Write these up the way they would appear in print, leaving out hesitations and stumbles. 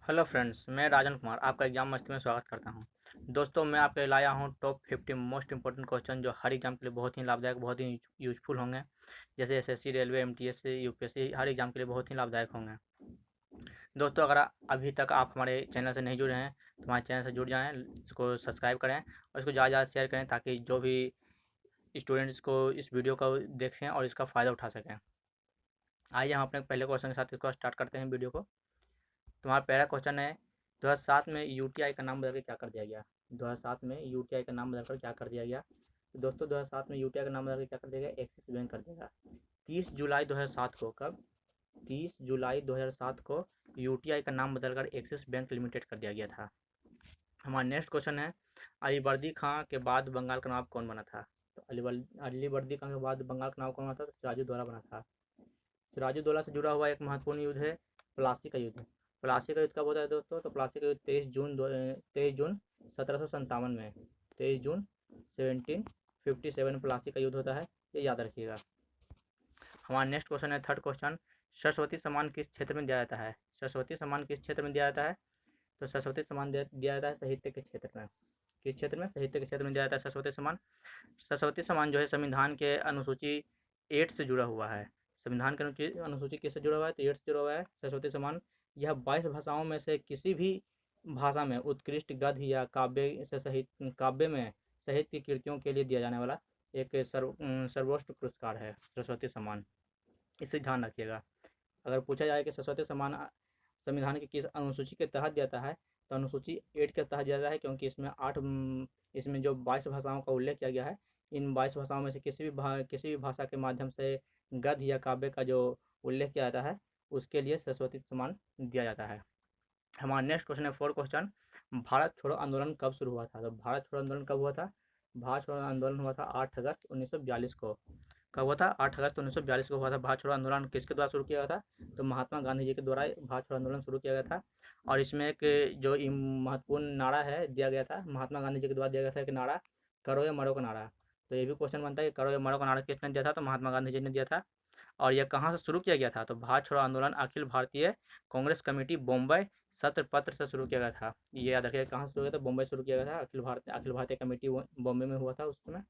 Hello friends, मैं राजन कुमार आपका exam मस्ती में स्वागत करता हूं। दोस्तों, मैं आपके लिए लाया हूं टॉप 50 मोस्ट इंपॉर्टेंट क्वेश्चन जो हर एग्जाम के लिए बहुत ही लाभदायक, बहुत ही यूजफुल होंगे। जैसे एसएससी, रेलवे, एमटीएस, यूपीएससी, हर एग्जाम के लिए बहुत ही लाभदायक होंगे। दोस्तों, अगर अभी तक आप हमारे चैनल से नहीं जुड़े हैं तो हमारे चैनल से जुड़ जाएँ, इसको सब्सक्राइब करें और इसको ज़्यादा ज़्यादा शेयर करें ताकि जो भी स्टूडेंट्स को इस वीडियो को देख सकें और इसका फ़ायदा उठा सकें। आइए हम अपने पहले क्वेश्चन के साथ इसको स्टार्ट करते हैं वीडियो को। तुम्हारा पहला क्वेश्चन है, 2007 में यूटीआई का नाम बदल के क्या कर दिया गया? 2007 में यूटीआई का नाम बदलकर क्या कर दिया गया? तो दोस्तों, 2007 में यूटीआई का नाम बदल के क्या कर दिया गया? एक्सिस बैंक कर दिया गया। 30 जुलाई 2007 को, कब? 30 जुलाई 2007 को यूटीआई का नाम बदलकर एक्सिस बैंक लिमिटेड कर दिया गया था। हमारा नेक्स्ट क्वेश्चन है, अलीवर्दी खां के बाद बंगाल का नवाब कौन बना था? तो अलीवर्दी खां के बाद बंगाल का नवाब कौन बना था? तो सिराजुद्दौला बना था। सिराजुद्दौला से जुड़ा हुआ एक महत्वपूर्ण युद्ध है प्लासी का युद्ध। प्लासी का युद्ध कब होता है दोस्तों? तो प्लासी का युद्ध 23 जून 1757 में, 23 जून 1757 प्लासी का युद्ध होता है, ये याद रखिएगा। हमारा नेक्स्ट क्वेश्चन है, थर्ड क्वेश्चन, सरस्वती सम्मान किस क्षेत्र में दिया जाता है? सरस्वती सम्मान किस क्षेत्र में दिया जाता है? तो सरस्वती सम्मान दिया जाता है साहित्य के क्षेत्र में। किस क्षेत्र में? साहित्य के क्षेत्र में दिया जाता है सरस्वती सम्मान। सरस्वती सम्मान जो है संविधान के अनुसूची 8 से जुड़ा हुआ है। संविधान के अनुसूची किससे जुड़ा हुआ है? तो 8 से जुड़ा हुआ है सरस्वती सम्मान। यह 22 भाषाओं में से किसी भी भाषा में उत्कृष्ट गद्य या काव्य में साहित्य की कृतियों के लिए दिया जाने वाला एक सर्वोच्च पुरस्कार है सरस्वती सम्मान। इसे ध्यान रखिएगा। अगर पूछा जाए कि सरस्वती सम्मान संविधान की किस अनुसूची के तहत दिया जाता है, तो अनुसूची 8 के तहत दिया जाता है, क्योंकि इसमें जो 22 भाषाओं का उल्लेख किया गया है, इन 22 भाषाओं में से किसी भी भाषा के माध्यम से गद्य या काव्य का जो उल्लेख किया जाता है, उसके लिए सरस्वती सम्मान दिया जाता है। हमारा नेक्स्ट क्वेश्चन है, फोर्थ क्वेश्चन, भारत छोड़ो आंदोलन कब शुरू हुआ था? तो भारत छोड़ो आंदोलन कब हुआ था? भारत छोड़ो आंदोलन हुआ था 8 अगस्त 1942 को। कब हुआ था? 8 अगस्त 1942 को हुआ था। भारत छोड़ो आंदोलन किसके द्वारा शुरू किया गया था? तो महात्मा गांधी जी के द्वारा भारत छोड़ो आंदोलन शुरू किया गया था। और इसमें एक जो महत्वपूर्ण नारा है दिया गया था, महात्मा गांधी जी के द्वारा दिया गया था, एक नारा, करो या मरो का नारा। तो ये भी क्वेश्चन बनता है कि करो या मरो का नारा किसने दिया था? तो महात्मा गांधी जी ने दिया था। और यह कहाँ से शुरू किया गया था? तो भारत छोड़ो आंदोलन अखिल भारतीय कांग्रेस कमेटी बॉम्बे सत्र पत्र से शुरू किया गया था। ये याद रखिएगा, कहाँ से शुरू किया था? बॉम्बे शुरू किया गया था। अखिल भारतीय कमेटी बॉम्बे में हुआ था उस समय।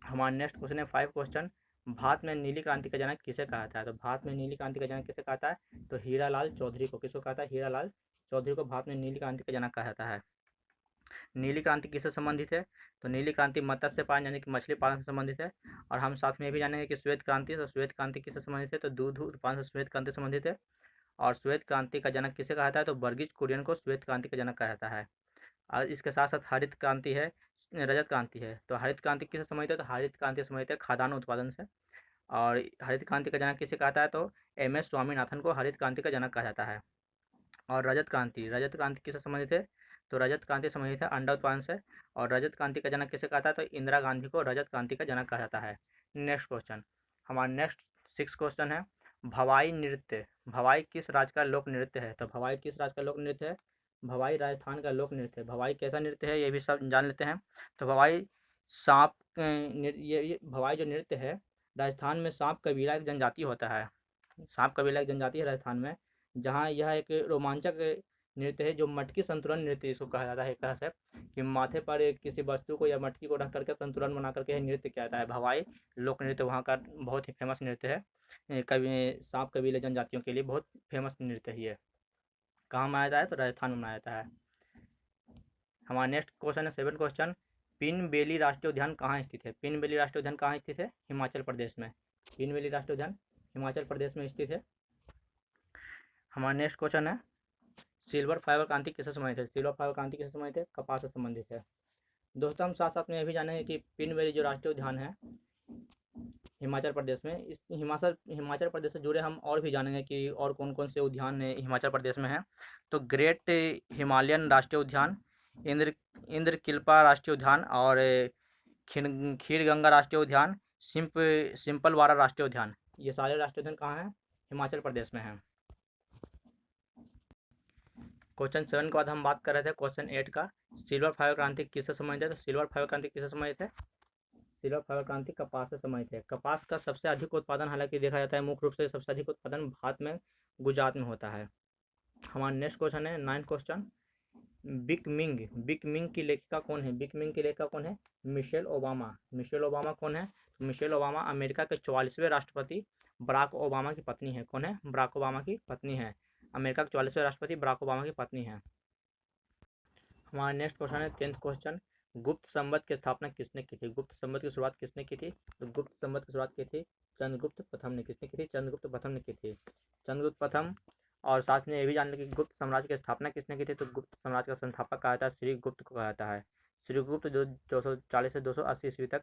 हमारा नेक्स्ट क्वेश्चन है, 5 क्वेश्चन, भारत में नीली क्रांति का जनक किसे कहा था? तो भारत में नीली क्रांति का जनक किसे कहता है? तो हीरालाल चौधरी को। किसको कहता है? हीरालाल चौधरी को भारत में नीली क्रांति का जनक कहा जाता है। नीली क्रांति किससे संबंधित है? तो नीली क्रांति मत्स्य पालन यानी कि मछली पालन से संबंधित है। और हम साथ में ये भी जानेंगे कि श्वेत क्रांति, तो श्वेत क्रांति किससे संबंधित है? तो दूध उत्पादन से श्वेत क्रांति संबंधित है। और श्वेत क्रांति का जनक किसे कहा जाता है? तो वर्गीज कुरियन को श्वेत क्रांति का जनक कहा जाता है। और इसके साथ साथ हरित क्रांति है, रजत क्रांति है। तो हरित क्रांति किससे संबंधित है? तो हरित क्रांति से संबंधित है खाद्यान्न उत्पादन से। और हरित क्रांति का जनक किसे कहता है? तो एम एस स्वामीनाथन को हरित क्रांति का जनक कहा जाता है। और रजत क्रांति किससे संबंधित है? तो रजत क्रांति संबंधित है अंडा उत्पादन से। और रजत क्रांति का जनक किसे कहता है? तो इंदिरा गांधी को रजत क्रांति का जनक कहा जाता है। नेक्स्ट क्वेश्चन, हमारा नेक्स्ट 6 क्वेश्चन है, भवाई नृत्य, भवाई किस राज्य का लोक नृत्य है? तो भवाई किस राज्य का लोक नृत्य है? भवाई राजस्थान का लोक नृत्य है। भवाई कैसा नृत्य है, ये भी सब जान लेते हैं। तो भवाई सांप ये भवाई जो नृत्य है, राजस्थान में सांप कबीला एक जनजाति होता है। सांप कबीला एक जनजाति है राजस्थान में, जहाँ यह एक रोमांचक नृत्य है, जो मटकी संतुलन नृत्य इसको कहा जाता है। एक तरह से कि माथे पर एक किसी वस्तु को या मटकी को रख करके संतुलन बना करके यह नृत्य किया जाता है। भवाई लोक नृत्य वहाँ का बहुत ही फेमस नृत्य है। कभी सांप कबीले जनजातियों के लिए बहुत फेमस नृत्य ही है। कहाँ मनाया जाता है? तो राजस्थान में मनाया जाता है। हमारा नेक्स्ट क्वेश्चन है, 7 क्वेश्चन, पिन बेली राष्ट्रीय उद्यान कहाँ स्थित है? पिन बेली राष्ट्रीय उद्यान कहाँ स्थित है? हिमाचल प्रदेश में। पिन बेली राष्ट्रीय उद्यान हिमाचल प्रदेश में स्थित है। हमारा नेक्स्ट क्वेश्चन है, सिल्वर फाइबर क्रांति किससे संबंधित है? सिल्वर फाइबर क्रांति किससे संबंधित है? कपास से संबंधित है। दोस्तों, हम साथ साथ में यह भी जानेंगे कि पिन वैली जो राष्ट्रीय उद्यान है हिमाचल प्रदेश में, इस हिमाचल प्रदेश से जुड़े हम और भी जानेंगे कि और कौन कौन से उद्यान हिमाचल प्रदेश में हैं। तो ग्रेट हिमालयन राष्ट्रीय उद्यान, इंद्रकिल्पा राष्ट्रीय उद्यान, और खीर गंगा राष्ट्रीय उद्यान, सिंपलवाड़ा राष्ट्रीय उद्यान, ये सारे राष्ट्रीय उद्यान कहाँ हैं? हिमाचल प्रदेश में हैं। क्वेश्चन 7 के बाद हम बात कर रहे थे क्वेश्चन 8 का, सिल्वर फाइबर क्रांति किससे संबंधित है? तो सिल्वर फाइबर क्रांति किससे संबंधित है? सिल्वर फाइबर क्रांति कपास से संबंधित है। कपास का सबसे अधिक उत्पादन हालांकि देखा जाता है, मुख्य रूप से सबसे अधिक उत्पादन भारत में गुजरात में होता है। हमारा नेक्स्ट क्वेश्चन है 9th क्वेश्चन। बिग मिंग की लेखिका कौन है? बिग मिंग की लेखिका कौन है? Michelle Obama. मिशेल ओबामा कौन है? तो मिशेल ओबामा अमेरिका के 44वें राष्ट्रपति बराक ओबामा की पत्नी है। कौन है? बराक ओबामा की पत्नी है। अमेरिका के 44वें राष्ट्रपति बराक ओबामा की पत्नी है। हमारा नेक्स्ट क्वेश्चन है 10th क्वेश्चन। गुप्त संवत की स्थापना किसने की थी? गुप्त संवत की शुरुआत किसने की थी? तो गुप्त संवत की शुरुआत की थी चंद्रगुप्त प्रथम ने। किसने की थी? चंद्रगुप्त प्रथम ने की थी। चंद्रगुप्त प्रथम। और साथ में ये भी जान लें कि गुप्त साम्राज्य की स्थापना किसने की थी? तो गुप्त साम्राज्य का संस्थापक कहा जाता है श्रीगुप्त को कहा जाता है। श्रीगुप्त जो 240 से 280 ईस्वी तक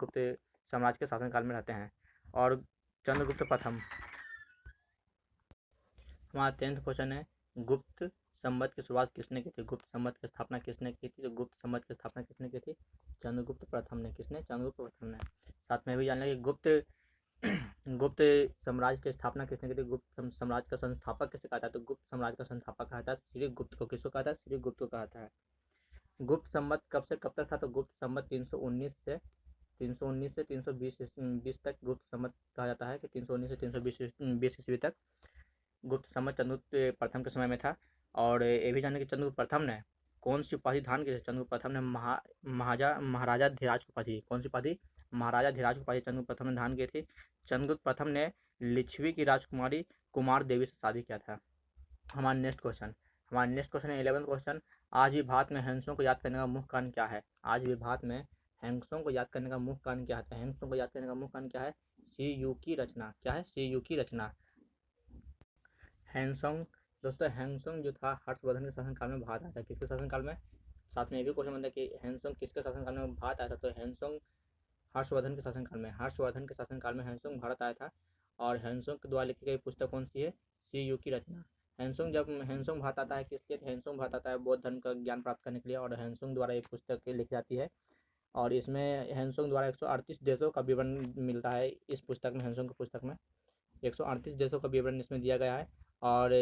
गुप्त साम्राज्य के शासनकाल में रहते हैं। और चंद्रगुप्त प्रथम। हमारा 10th क्वेश्चन है गुप्त संवत की शुरुआत किसने की थी? गुप्त संवत की स्थापना किसने की थी? तो गुप्त संवत की स्थापना किसने की थी? चंद्रगुप्त प्रथम ने। किसने? चंद्रगुप्त प्रथम ने। साथ में भी जान लें कि गुप्त गुप्त साम्राज्य की स्थापना किसने की थी? गुप्त साम्राज्य का संस्थापक किसे कहा था? तो गुप्त साम्राज्य का संस्थापक कहा था श्रीगुप्त को। किसको कहा था? श्रीगुप्त को कहा था। गुप्त संवत कब से कब तक था? तो गुप्त संवत 319 से 320 तक गुप्त संवत कहा जाता है कि 319 से 320 ईस्वी तक गुप्त संवत चंद्रगुप्त प्रथम के समय में था। और ये भी जाने कि चंद्रगुप्त प्रथम ने कौन सी उपाधि धारण की थी? चंद्रगुप्त प्रथम ने महाराजा धीराज की उपाधि। कौन सी उपाधि? महाराजा धीराज की उपाधि चंद्रगुप्त प्रथम ने धारण की थी। चंद्रगुप्त प्रथम ने लिच्छवी की राजकुमारी कुमार देवी से शादी किया था। हमारा नेक्स्ट क्वेश्चन है 11th क्वेश्चन। आज भी भारत में हैंसों को याद करने का मुख्य कारण क्या है? आज भी भारत में हैंसों को याद करने का मुख्य कारण क्या है? हैंसों को याद करने का मुख्य कारण क्या है? सीयू की रचना। क्या है? सीयू की रचना। हैंसोंग। दोस्तों हैंसोंग जो था हर्षवर्धन के शासनकाल में भारत आया था। किसके शासनकाल में? साथ में ये भी क्वेश्चन बनता है कि हैंसोंग किसके शासनकाल में भारत आया था? तो हैंसोंग हर्षवर्धन के शासनकाल में। हर्षवर्धन के शासनकाल में हैंसोंग भारत आया था। और हैंसोंग के द्वारा लिखी गई पुस्तक कौन सी है? सीयू की रचना। हैंसोंग भारत आता है किस लिए? हैंसोंग भारत आता है बौद्ध धर्म का ज्ञान प्राप्त करने के लिए। और हैंसोंग द्वारा ये पुस्तक लिखी जाती है। और इसमें हैंसोंग द्वारा 138 देशों का विवरण मिलता है इस पुस्तक में। हैंसोंग की पुस्तक में 138 देशों का विवरण इसमें दिया गया है। और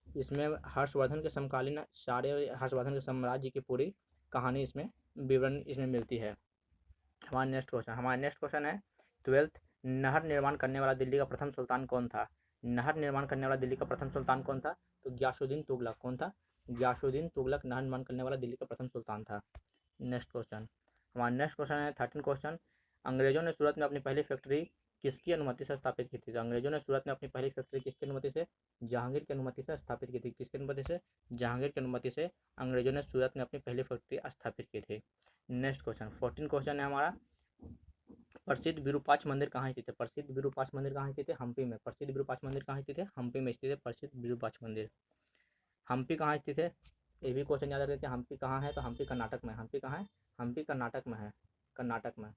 इसमें हर्षवर्धन के समकालीन सारे हर्षवर्धन के साम्राज्य की पूरी कहानी इसमें विवरण इसमें मिलती है। हमारा नेक्स्ट क्वेश्चन है 12th। नहर निर्माण करने वाला दिल्ली का प्रथम सुल्तान कौन था? नहर निर्माण करने वाला दिल्ली का प्रथम सुल्तान कौन था? तो गयासुद्दीन तुगलक। कौन था? गयासुद्दीन तुगलक नहर निर्माण करने वाला दिल्ली का प्रथम सुल्तान था। हमारा नेक्स्ट क्वेश्चन है 13 क्वेश्चन। अंग्रेजों ने सूरत में अपनी पहली फैक्ट्री किसकी अनुमति से स्थापित की थी? तो अंग्रेजों ने सूरत में अपनी पहली फैक्ट्री किसकी अनुमति से? जहांगीर की अनुमति से स्थापित की थी। किसकी अनुमति से? जहांगीर की अनुमति से अंग्रेजों ने सूरत में अपनी पहली फैक्ट्री स्थापित की थी। नेक्स्ट क्वेश्चन 14 क्वेश्चन है हमारा। प्रसिद्ध विरूपाक्ष मंदिर कहाँ स्थित है? प्रसिद्ध विरूपाक्ष मंदिर कहाँ स्थित है? हम्पी में। प्रसिद्ध विरूपाक्ष मंदिर कहाँ स्थित है? हम्पी में स्थित है प्रसिद्ध विरूपाक्ष मंदिर। हम्पी कहाँ स्थित है? ये भी क्वेश्चन याद रखिए। हम्पी कहाँ है? तो हम्पी कर्नाटक में। हम्पी कहाँ है? हम्पी कर्नाटक में है। कर्नाटक में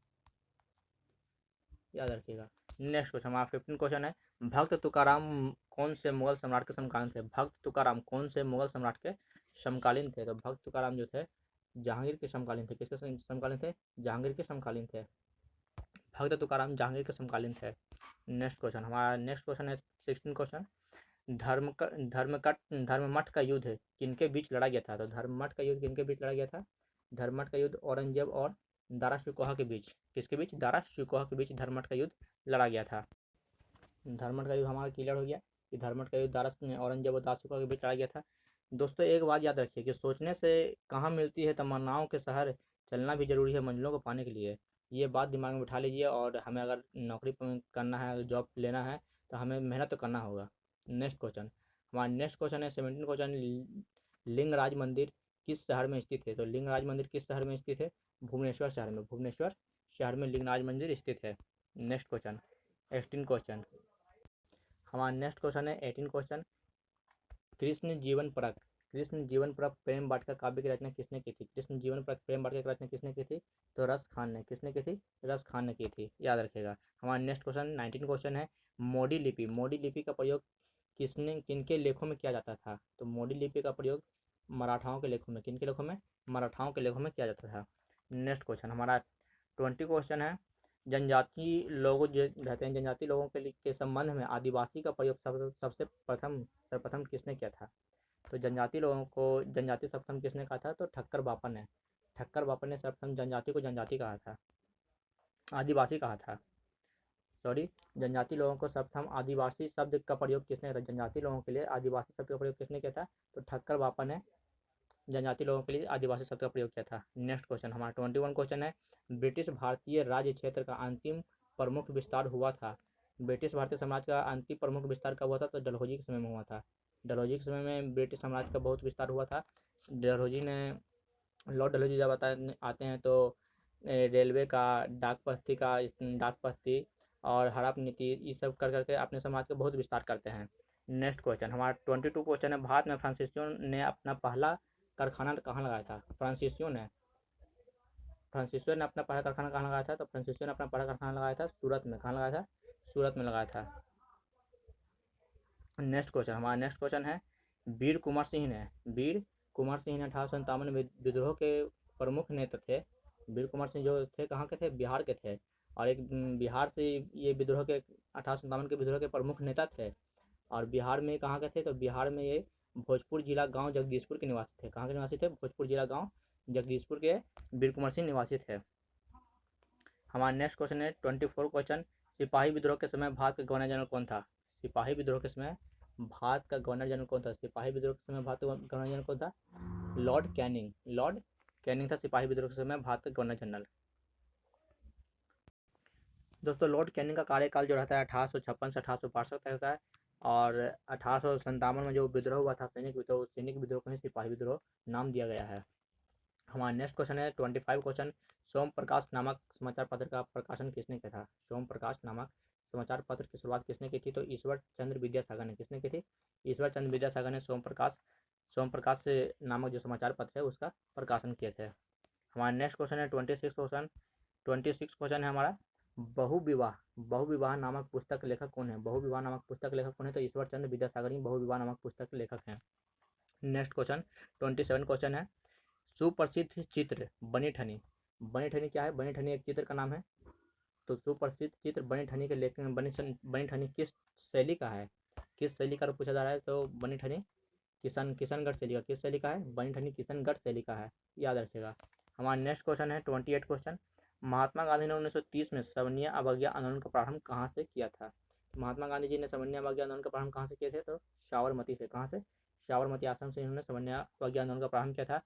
याद रखिएगा। नेक्स्ट क्वेश्चन हमारा 15 क्वेश्चन है। भक्त तुकाराम कौन से मुगल सम्राट के समकालीन थे? भक्त तुकाराम कौन से मुगल सम्राट के समकालीन थे? तो भक्त तुकाराम जो थे जहांगीर के समकालीन थे। किसके समकालीन थे? जहांगीर के समकालीन थे। भक्त तुकाराम जहांगीर के समकालीन थे। नेक्स्ट क्वेश्चन है 16 क्वेश्चन। धर्ममठ का युद्ध किनके बीच लड़ा गया था? तो धर्ममठ का युद्ध किनके बीच लड़ा गया था? धर्ममठ का युद्ध औरंगजेब और दारा शिकोहा के बीच। किसके बीच? दारा शिकोहा के बीच धर्ममठ का युद्ध लड़ा गया था। धर्ममठ का युद्ध हमारा क्लियर हो गया कि धर्ममठ का युद्ध औरंगजेब और दारा शिकोहा के बीच लड़ा गया था। दोस्तों एक बात याद रखिए कि सोचने से कहाँ मिलती है तमन्नाओं के शहर, चलना भी जरूरी है मंजिलों को पाने के लिए। ये बात दिमाग में बिठा लीजिए। और हमें अगर नौकरी करना है, अगर जॉब लेना है तो हमें मेहनत तो करना होगा। हमारा नेक्स्ट क्वेश्चन है 17 क्वेश्चन। लिंगराज मंदिर किस शहर में स्थित है? तो लिंगराज मंदिर किस शहर में स्थित है? भुवनेश्वर शहर में। भुवनेश्वर शहर में लिंगराज मंदिर स्थित है। Next question 18 question. हमारा नेक्स्ट क्वेश्चन है 18 क्वेश्चन। कृष्ण जीवन परक प्रेम वाटिका काव्य की रचना किसने की थी? कृष्ण जीवन परक प्रेम वाटिका की रचना किसने की थी? तो रस खान ने। किसने की थी? रस खान ने की थी। याद रखेगा। हमारा नेक्स्ट क्वेश्चन 19 क्वेश्चन है। मोडी लिपि का प्रयोग किनके लेखों में किया जाता था? तो मोडी लिपि का प्रयोग मराठाओं के लेखों में। किनके लेखों में? मराठाओं के लेखों में किया जाता था। नेक्स्ट क्वेश्चन हमारा 20 क्वेश्चन है। जनजाति लोगों जो रहते हैं, जनजाति लोगों के संबंध में आदिवासी का प्रयोग सबसे सर्वप्रथम किसने किया था? तो जनजाति लोगों को जनजाति सर्वप्रथम किसने कहा था? तो ठक्कर बापन ने। ठक्कर बापन ने सर्वप्रथम जनजाति को जनजाति कहा था, आदिवासी कहा था। सॉरी, जनजाति लोगों को सर्वप्रथम आदिवासी शब्द का प्रयोग किसने किया? जनजाति लोगों के लिए आदिवासी शब्द का प्रयोग किसने किया था? तो ठक्कर बापा ने जनजाति लोगों के लिए आदिवासी शब्द का प्रयोग किया था। नेक्स्ट क्वेश्चन हमारा 21 क्वेश्चन है, ब्रिटिश भारतीय राज्य क्षेत्र का अंतिम प्रमुख विस्तार हुआ था। ब्रिटिश भारतीय समाज का अंतिम प्रमुख विस्तार कब हुआ था? तो डलहौजी के समय में हुआ था। डलहौजी के समय में ब्रिटिश साम्राज्य का बहुत विस्तार हुआ था। डलहौजी ने लॉर्ड डलहौजी जब आते हैं तो रेलवे का, डाक बस्ती और हड़प नीति ये सब कर करके अपने समाज का बहुत विस्तार करते हैं। नेक्स्ट क्वेश्चन हमारा 22 क्वेश्चन है, भारत में फ्रांसीसियों ने अपना पहला कारखाना कहाँ लगाया था? फ्रांसीसियों ने अपना पहला कारखाना कहाँ लगाया था? तो फ्रांसीसियों ने अपना पहला कारखाना लगाया था सूरत में। कहाँ लगाया था? सूरत में लगाया था। हमारा नेक्स्ट क्वेश्चन है, वीर कुंवर सिंह ने 1857 में विद्रोह के प्रमुख नेता थे। वीर कुंवर सिंह जो थे कहाँ के थे? बिहार के थे। और एक बिहार से ये विद्रोह के 1857 के विद्रोह के प्रमुख नेता थे। और बिहार में कहाँ के थे? तो बिहार में ये भोजपुर जिला गांव जगदीशपुर के निवासी थे। कहाँ के निवासी थे? भोजपुर जिला गांव जगदीशपुर के वीर कुंवर सिंह निवासी थे। हमारा नेक्स्ट क्वेश्चन है 24 क्वेश्चन, सिपाही विद्रोह के समय भारत का गवर्नर जनरल कौन था? सिपाही विद्रोह के समय भारत का गवर्नर जनरल कौन था? सिपाही विद्रोह के समय भारत का गवर्नर जनरल कौन था? लॉर्ड कैनिंग था सिपाही विद्रोह के समय भारत का गवर्नर जनरल। दोस्तों, लॉर्ड कैनिंग का कार्यकाल जो रहता है 1856 से 1862 तक का है। और 1857 में जो विद्रोह हुआ था सैनिक विद्रोह को ही सिपाही विद्रोह नाम दिया गया है। हमारा नेक्स्ट क्वेश्चन है 25 क्वेश्चन, सोम प्रकाश नामक समाचार पत्र का प्रकाशन किसने किया था? सोम प्रकाश नामक समाचार पत्र की शुरुआत किसने की थी? तो ईश्वर चंद्र विद्यासागर ने। किसने की थी? ईश्वर चंद्र विद्यासागर ने सोम प्रकाश से नामक जो समाचार पत्र है उसका प्रकाशन किए थे। हमारा नेक्स्ट क्वेश्चन है 26 क्वेश्चन है हमारा, बहुविवाह नामक पुस्तक लेखक कौन है? बहुविवाह नामक पुस्तक लेखक कौन है? तो ईश्वर चंद्र विद्यासागर ही बहुविवाह नामक पुस्तक लेखक हैं। नेक्स्ट क्वेश्चन 27 क्वेश्चन है, सुप्रसिद्ध चित्र बनी ठनी क्या है? बनी ठनी एक चित्र का नाम है। तो सुप्रसिद्ध चित्र बनी ठनी के लेखक बनी ठनी किस शैली का है? किस शैली का पूछा जा रहा है? तो बनी ठनी किशनगढ़ शैली का। किस शैली का है? बनी ठनी किशनगढ़ शैली का है, याद रखिएगा। हमारा नेक्स्ट क्वेश्चन है 28 क्वेश्चन, महात्मा गांधी ने 1930 में सवर्णीय अवज्ञा आंदोलन का प्रारंभ कहाँ से किया था? महात्मा गांधी जी ने सवर्णीय अवज्ञा आंदोलन का प्रारंभ कहाँ से किए थे? तो साबरमती से। कहाँ से? साबरमती आश्रम से इन्होंने सवर्णीय अवज्ञा आंदोलन का प्रारंभ किया था।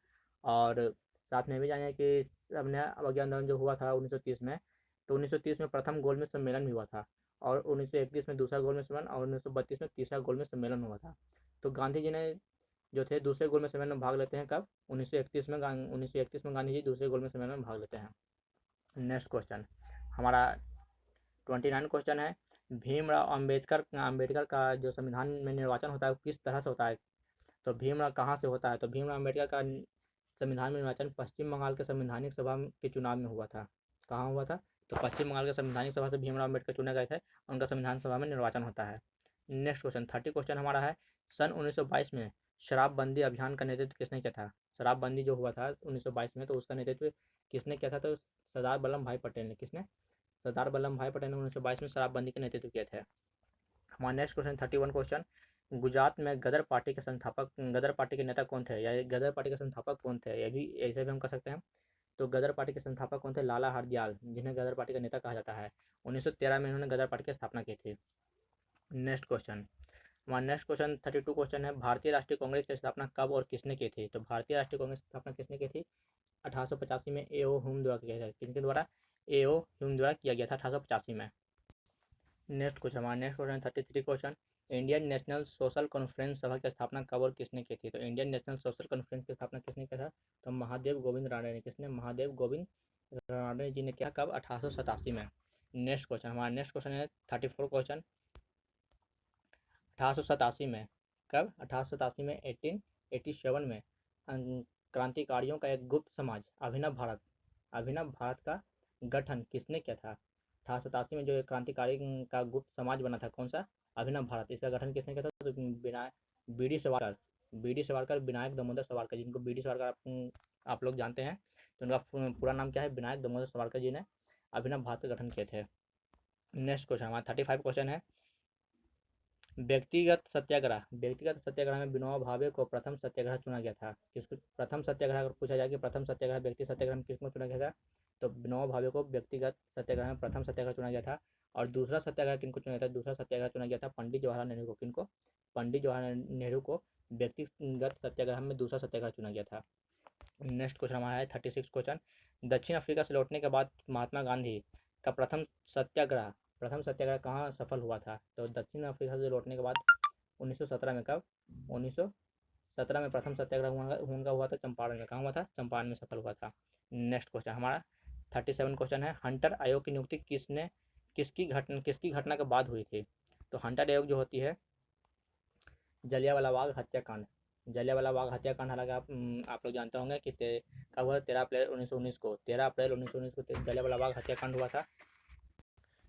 और साथ में भी जानिए कि सवर्णीय अवज्ञा आंदोलन जो हुआ था 1930 में, तो 1930 में प्रथम गोलमेज सम्मेलन भी हुआ था। और 1931 में दूसरा गोलमेज सम्मेलन और 1932 में तीसरा गोलमेज सम्मेलन हुआ था। तो गांधी जी ने जो थे दूसरे गोलमेज सम्मेलन में भाग लेते हैं कब? 1931 में। 1931 में गांधी जी दूसरे गोलमेज सम्मेलन में भाग लेते हैं। नेक्स्ट क्वेश्चन हमारा 29 क्वेश्चन है, भीमराव अम्बेडकर का जो संविधान में निर्वाचन होता है किस तरह से होता है? तो भीमराव कहाँ से होता है? तो भीमराव अम्बेडकर का संविधान में निर्वाचन पश्चिम बंगाल के संवैधानिक सभा के चुनाव में हुआ था। कहाँ हुआ था? तो पश्चिम बंगाल के संवैधानिक सभा से भीमराव अम्बेडकर चुने गए थे। उनका संविधान सभा में निर्वाचन होता है। नेक्स्ट क्वेश्चन 30 क्वेश्चन हमारा है, सन 1922 में शराबबंदी अभियान का नेतृत्व किसने किया था? शराबबंदी जो हुआ था 1922 में, तो उसका नेतृत्व किसने किया था? तो सरदार वल्लभ भाई पटेल ने। किसने? सरदार वल्लभ भाई पटेल ने 1922 में शराबबंदी का नेतृत्व किया था। हमारा नेक्स्ट क्वेश्चन 31 क्वेश्चन, गुजरात में गदर पार्टी के नेता कौन थे? या गदर पार्टी के संस्थापक कौन थे? ये भी ऐसे भी हम कर सकते हैं। तो गदर पार्टी के संस्थापक कौन थे? लाला हरदयाल, जिन्हें गदर पार्टी का नेता कहा जाता है। 1913 में इन्होंने गदर पार्टी की स्थापना की थी। नेक्स्ट क्वेश्चन हमारा नेक्स्ट क्वेश्चन 32 क्वेश्चन है, भारतीय राष्ट्रीय कांग्रेस की स्थापना कब और किसने की थी? तो भारतीय राष्ट्रीय कांग्रेस की स्थापना किसने की थी? 1885 में ए.ओ. ह्यूम द्वारा किया गया था। किसके द्वारा? ए.ओ. ह्यूम द्वारा किया गया था 1885 में। नेक्स्ट क्वेश्चन हमारा next question 33 question, Indian national social conference सभा की स्थापना कब और किसने की थी? तो इंडियन नेशनल सोशल कॉन्फ्रेंस की स्थापना किसने किया था? तो महादेव गोविंद रानडे ने। किसने? महादेव गोविंद रानडे जी ने किया। कब? 1887 में। नेक्स्ट क्वेश्चन हमारा नेक्स्ट क्वेश्चन है 34 क्वेश्चन, 1887 में। कब? 1887 में 1887 में क्रांतिकारियों का एक गुप्त समाज अभिनव भारत का गठन किसने किया था? 1887 में जो क्रांतिकारी का गुप्त समाज बना था, कौन सा? अभिनव भारत। इसका गठन किसने किया था? तो बी डी सावरकर, विनायक दामोदर सावरकर, जिनको बी डी सावरकर आप लोग जानते हैं। तो उनका पूरा नाम क्या है? विनायक दामोदर सावरकर जी ने अभिनव भारत का गठन किए थे। नेक्स्ट क्वेश्चन हमारा 35 क्वेश्चन है, व्यक्तिगत सत्याग्रह में विनोबा भावे को प्रथम सत्याग्रह चुना गया था। किसको प्रथम सत्याग्रह? अगर पूछा जाए कि प्रथम सत्याग्रह व्यक्ति सत्याग्रह में किसको चुना गया था, तो विनोबा भावे को व्यक्तिगत सत्याग्रह में प्रथम सत्याग्रह चुना गया था। और दूसरा सत्याग्रह किनको चुना गया था? दूसरा सत्याग्रह चुना गया था पंडित जवाहरलाल नेहरू को। किनको? पंडित जवाहरलाल नेहरू को व्यक्तिगत सत्याग्रह में दूसरा सत्याग्रह चुना गया था। नेक्स्ट क्वेश्चन हमारा है 36 क्वेश्चन। दक्षिण अफ्रीका से लौटने के बाद महात्मा गांधी का प्रथम सत्याग्रह कहाँ सफल हुआ था? तो दक्षिण अफ्रीका से लौटने के बाद 1917 में, कब? 1917 में प्रथम सत्याग्रह उनका हुआ था चंपारण में। कहाँ हुआ था? चंपारण में सफल हुआ था। नेक्स्ट क्वेश्चन हमारा 37 क्वेश्चन है। हंटर आयोग की नियुक्ति किसकी घटना के बाद हुई थी? तो हंटर आयोग जो होती है, जलियांवाला बाग हत्याकांड। जलियांवाला बाग हत्याकांड हालांकि आप लोग जानते होंगे कि कब हुआ? 13 अप्रैल 1919 को। 13 अप्रैल 1919 को जलियांवाला बाग हत्याकांड हुआ था।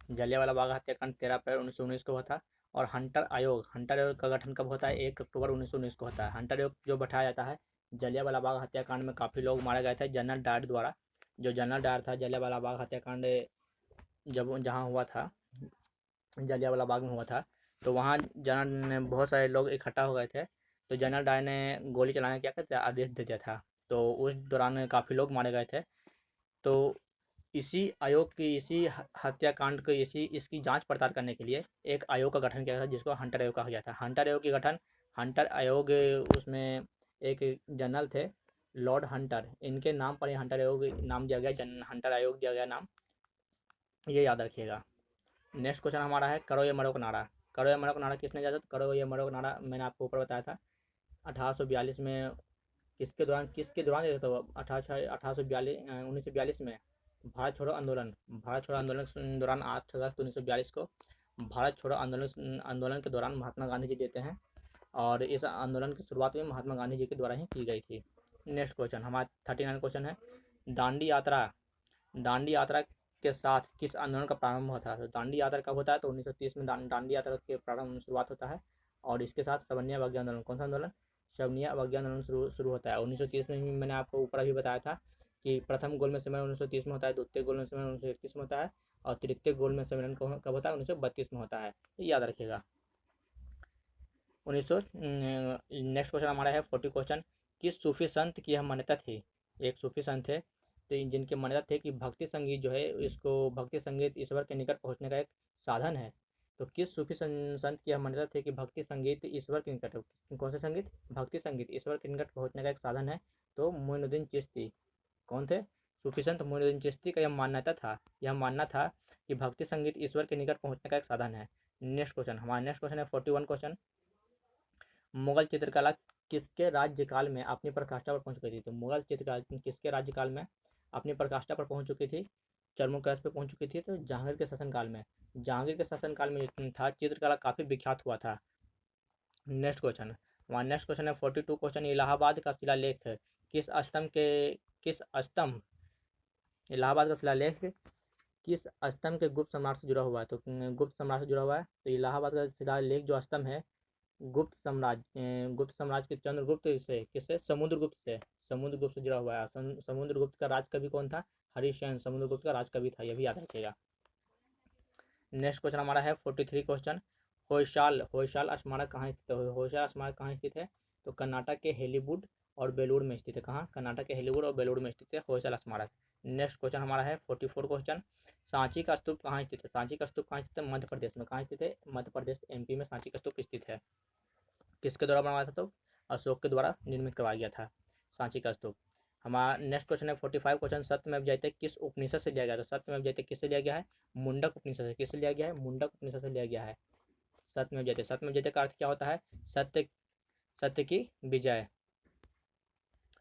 जलियांवाला बाग हत्याकांड 13 अप्रैल 1919 को हुआ था। और हंटर आयोग का गठन कब होता है? 1 अक्टूबर 1919 को होता है। हंटर आयोग जो बैठाया जाता है, जलियांवाला बाग हत्याकांड में काफ़ी लोग मारे गए थे जनरल डायर द्वारा। जो जनरल डायर था, जलियांवाला बाग हत्याकांड जब जहाँ हुआ था, जलियांवाला बाग में हुआ था, तो वहाँ जनरल ने बहुत सारे लोग इकट्ठा हो गए थे। तो जनरल डायर ने गोली चलाने का क्या आदेश दे दिया था। तो उस दौरान काफ़ी लोग मारे गए थे। तो इसी आयोग की, इसी हत्याकांड को, इसकी जांच पड़ताल करने के लिए एक आयोग का गठन किया गया था, जिसको हंटर आयोग कहा गया था। हंटर आयोग के गठन, हंटर आयोग, उसमें एक जनरल थे लॉर्ड हंटर, इनके नाम पर यह हंटर आयोग नाम दिया गया, हंटर आयोग दिया गया नाम, ये याद रखिएगा। नेक्स्ट क्वेश्चन हमारा है करो ये मरो का नारा। करो ये मरो का नारा किसने दिया था? करो ये मरो का नारा मैंने आपको ऊपर बताया था 1842 में। किसके दौरान दिया था? 1942 में भारत छोड़ो आंदोलन के दौरान 8 अगस्त 1942 को भारत छोड़ो आंदोलन के दौरान महात्मा गांधी जी देते हैं। और इस आंदोलन की शुरुआत में महात्मा गांधी जी के द्वारा ही की गई थी। नेक्स्ट क्वेश्चन हमारा 39 क्वेश्चन है। दांडी यात्रा के साथ किस आंदोलन का प्रारंभ हुआ था? तो दांडी यात्रा कब होता है? तो 1930 में दांडी यात्रा के प्रारंभ शुरुआत होता है। और इसके साथ सवर्णीय अवज्ञा आंदोलन, कौन सा आंदोलन? सवर्णीय अवज्ञा आंदोलन शुरू होता है 1930 में ही। मैंने आपको ऊपर अभी बताया था कि प्रथम गोलमेज सम्मेलन 1930 में होता है, द्वितीय गोलमेज सम्मेलन 1931 में होता है, और तृतीय गोलमेज सम्मेलन कब होता है? 1932 में होता है। याद रखिएगा। नेक्स्ट क्वेश्चन हमारा है 40 क्वेश्चन। किस सूफी संत की यह मान्यता थी? एक सूफी संत थे, तो जिनकी मान्यता थे कि भक्ति संगीत जो है, इसको भक्ति संगीत ईश्वर के निकट पहुंचने का एक साधन है। तो किस सूफी संत की यह मान्यता थी कि भक्ति संगीत ईश्वर के निकट, कौन सा संगीत? भक्ति संगीत ईश्वर के निकट पहुंचने का एक साधन है। तो मोइनुद्दीन चिश्ती। कौन थे? सूफी संत मोइनुद्दीन चिश्ती का यह मानना था कि भक्ति संगीत ईश्वर के निकट पहुंचने का एक साधन है। नेक्स्ट क्वेश्चन हमारा नेक्स्ट क्वेश्चन है 41 क्वेश्चन। मुगल चित्रकला किसके राज्यकाल में अपनी पराकाष्ठा पर पहुंच गई थी? तो मुगल चित्रकला किसके राज्यकाल में अपनी पराकाष्ठा पर पहुंच चुकी थी? चरमोत्कर्ष पे पहुंच चुकी थी। तो जहांगीर के शासनकाल में। जहांगीर के शासनकाल में था चित्रकला काफ़ी विख्यात हुआ था। नेक्स्ट क्वेश्चन हमारा नेक्स्ट क्वेश्चन है 42 क्वेश्चन। इलाहाबाद का शिलालेख इलाहाबाद का शिलालेख किस स्तंभ के गुप्त सम्राट से जुड़ा हुआ है? तो गुप्त सम्राट से जुड़ा हुआ है। तो इलाहाबाद का शिलालेख जो स्तंभ है, गुप्त साम्राज्य के चंद्रगुप्त से, किससे? समुद्रगुप्त से जुड़ा हुआ है। समुद्रगुप्त का राजकवि कौन था? हरिश्चंद्र समुद्रगुप्त का राजकवि था, यह भी याद रखिएगा। नेक्स्ट क्वेश्चन हमारा है 43 क्वेश्चन। होयसाल स्मारक कहाँ स्थित है? होयसाल स्मारक कहाँ स्थित है? तो कर्नाटक के हेलीवुड और बेलूर में स्थित है। कहाँ? कर्नाटक के हेलीवुड और बेलूर में स्थित है होयसाल स्मारक। नेक्स्ट क्वेश्चन हमारा है 44 क्वेश्चन। सांची का स्तूप कहाँ स्थित है? सांची का स्तूप कहाँ स्थित है? मध्य प्रदेश में। कहाँ स्थित है? मध्य प्रदेश MP में सांची का स्तूप स्थित है। किसके द्वारा बनवाया था? तो अशोक के द्वारा निर्मित करवाया गया था सांची का स्तूप। हमारा नेक्स्ट क्वेश्चन है 45 क्वेश्चन। सत्यमेव जयते किस उपनिषद से लिया गया? तो सत्यमेव जयते किससे लिया गया है? मुंडक उपनिषद से। किससे लिया गया है? मुंडक उपनिषद से लिया गया है सत्यमेव जयते। सत्यमेव जयते का अर्थ क्या होता है? सत्य की विजय,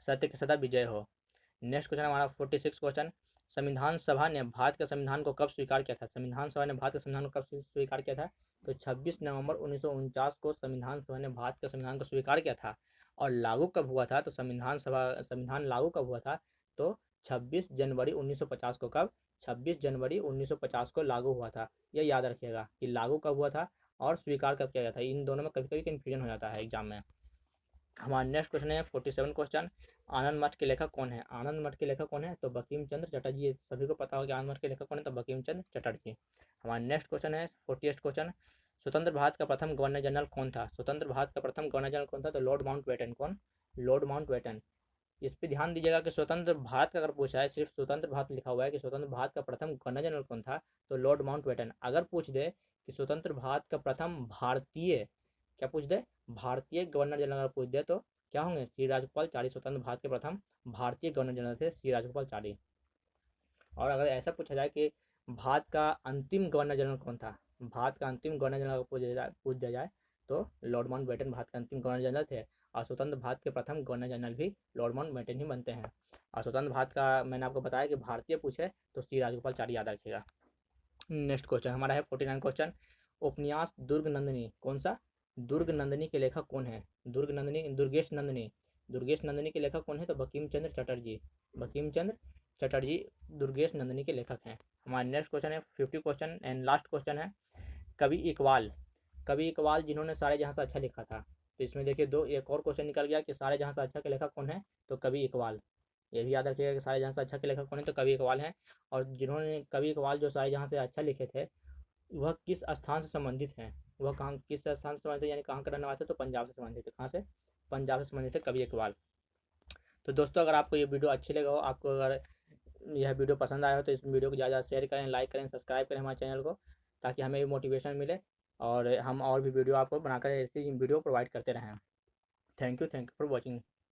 सत्य की सदा विजय हो। नेक्स्ट क्वेश्चन हमारा 46 क्वेश्चन। संविधान सभा ने भारत के संविधान को कब स्वीकार किया था? संविधान सभा ने भारत के संविधान को कब स्वीकार किया था? तो 26 नवंबर 1949 को संविधान सभा ने भारत के संविधान को स्वीकार किया था। और लागू कब हुआ था? तो संविधान लागू कब हुआ था? तो 26 जनवरी 1950 को। कब? 26 जनवरी 1950 को लागू हुआ था। यह याद रखिएगा कि लागू कब हुआ था और स्वीकार कब किया गया था। इन दोनों में कभी कभी कन्फ्यूजन हो जाता है एग्जाम में। हमारा नेक्स्ट क्वेश्चन है 47 क्वेश्चन। आनंद मठ के लेखक कौन है? आनंद मठ के लेखक कौन है? तो बंकिम चंद्र चटर्जी। सभी को पता होगा कि आनंद मठ के लेखक कौन है? तो बंकिम चंद्र चटर्जी। हमारा नेक्स्ट क्वेश्चन है 48 क्वेश्चन। स्वतंत्र भारत का प्रथम गवर्नर जनरल कौन था? स्वतंत्र भारत का प्रथम गवर्नर जनरल कौन था? तो लॉर्ड माउंटबेटन। कौन? Lord Mountbatten. इस पे ध्यान दीजिएगा कि स्वतंत्र भारत का अगर पूछा है, सिर्फ स्वतंत्र भारत लिखा हुआ है कि स्वतंत्र भारत का प्रथम गवर्नर जनरल कौन था, तो लॉर्ड माउंटबेटन। अगर पूछ दे कि स्वतंत्र भारत का प्रथम भारतीय, क्या पूछ दे, भारतीय गवर्नर जनरल अगर पूछ दे तो क्या होंगे, श्री राजगोपालचारी स्वतंत्र भारत के प्रथम भारतीय गवर्नर जनरल थे श्री राजगोपालचारी। और अगर ऐसा पूछा जाए कि भारत का अंतिम गवर्नर जनरल कौन था, भारत का अंतिम गवर्नर जनरल पूछ दिया जाए तो लॉर्ड माउंटबेटन भारत के अंतिम गवर्नर जनरल थे। और स्वतंत्र भारत के प्रथम गवर्नर जनरल भी लॉर्ड माउंटबेटन ही बनते हैं। और स्वतंत्र भारत का मैंने आपको बताया कि भारतीय पूछे तो श्री राजगोपालचारी याद रखिएगा। नेक्स्ट क्वेश्चन हमारा है 49 क्वेश्चन। उपन्यास दुर्ग नंदिनी कौन सा, दुर्ग नंदिनी के लेखक कौन है, दुर्ग नंदिनी दुर्गेश नंदिनी, दुर्गेश नंदिनी के लेखक कौन है, तो बंकिम चंद्र चटर्जी, बंकिम चंद्र चटर्जी दुर्गेश नंदिनी के लेखक हैं। हमारा नेक्स्ट क्वेश्चन है 50 क्वेश्चन एंड लास्ट क्वेश्चन है। कवि इकबाल, कवि इकबाल जिन्होंने सारे जहाँ से अच्छा लिखा था, तो इसमें देखिए दो एक और क्वेश्चन निकल गया कि सारे जहाँ से अच्छा के लेखक कौन है, तो कवि इकबाल। ये भी याद रखिएगा कि सारे जहाँ से अच्छा के लेखक कौन है, तो कवि इकबाल हैं। और जिन्होंने कवि इकबाल जो सारे जहाँ से अच्छा लिखे थे वह किस स्थान से संबंधित हैं, वह कहाँ किस स्थान से संबंधित है, यानी कहाँ के रहने वाले थे, तो पंजाब से संबंधित है। कहाँ से, पंजाब से संबंधित है कवि इकबाल। तो दोस्तों अगर आपको ये वीडियो अच्छी लगा हो, आपको अगर यह वीडियो पसंद आया हो तो इस वीडियो को ज़्यादा शेयर करें, लाइक करें, सब्सक्राइब करें हमारे चैनल को, ताकि हमें भी मोटिवेशन मिले और हम और भी वीडियो आपको बनाकर ऐसी वीडियो प्रोवाइड करते रहें। Thank you for watching.